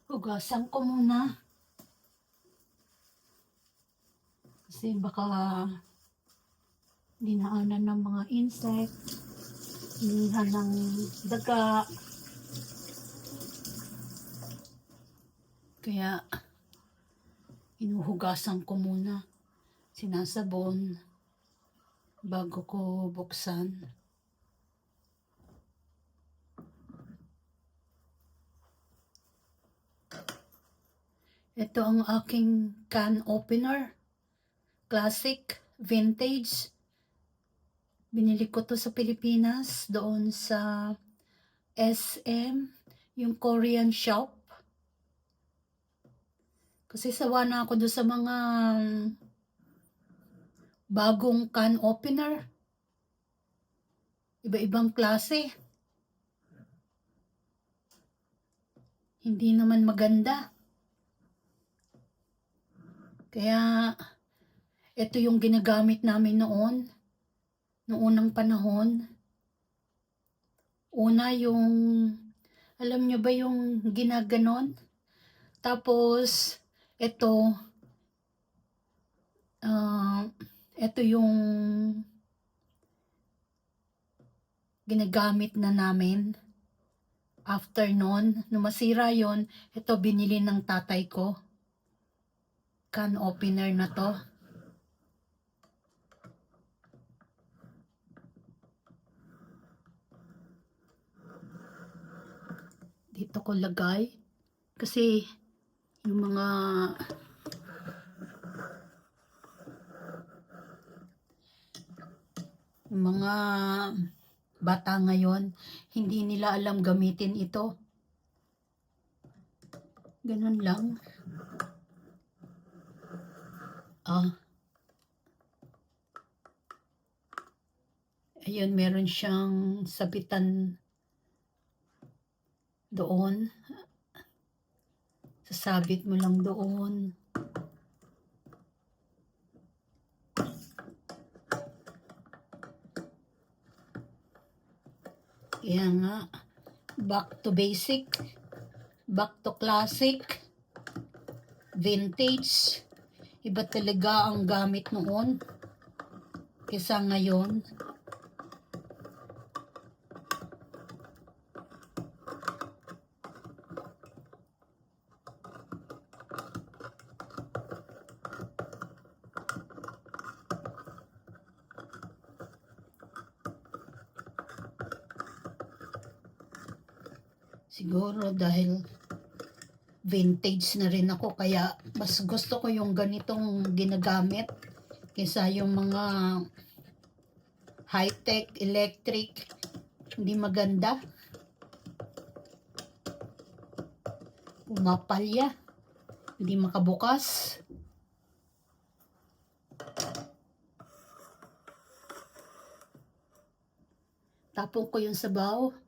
Hugasan ko muna. Kasi baka dinaanan ng mga insect, inihan ng daga. Kaya inuhugasan ko muna. Sinasabon bago ko buksan. Ito ang aking can opener. Classic, vintage. Binili ko to sa Pilipinas, doon sa SM, yung Korean shop. Kasi sawa na ako doon sa mga bagong can opener. Iba-ibang klase. Hindi naman maganda. Kaya, ito yung ginagamit namin noong unang panahon. Una yung, alam nyo ba yung ginaganon? Tapos, ito yung ginagamit na namin. After nun, nung masira yon, ito binili ng tatay ko. Can opener na to. Dito ko lagay. Kasi yung mga bata ngayon, hindi nila alam gamitin ito. Ganun lang. Ayun, meron siyang sabitan doon. Sasabit mo lang doon. Kaya nga, back to basic, back to classic, vintage. Iba talaga ang gamit noon kaysa ngayon. Siguro dahil vintage na rin ako, kaya mas gusto ko yung ganitong ginagamit kaysa yung mga high-tech, electric, hindi maganda. Pumapalya, hindi makabukas. Tapon ko yung sabaw.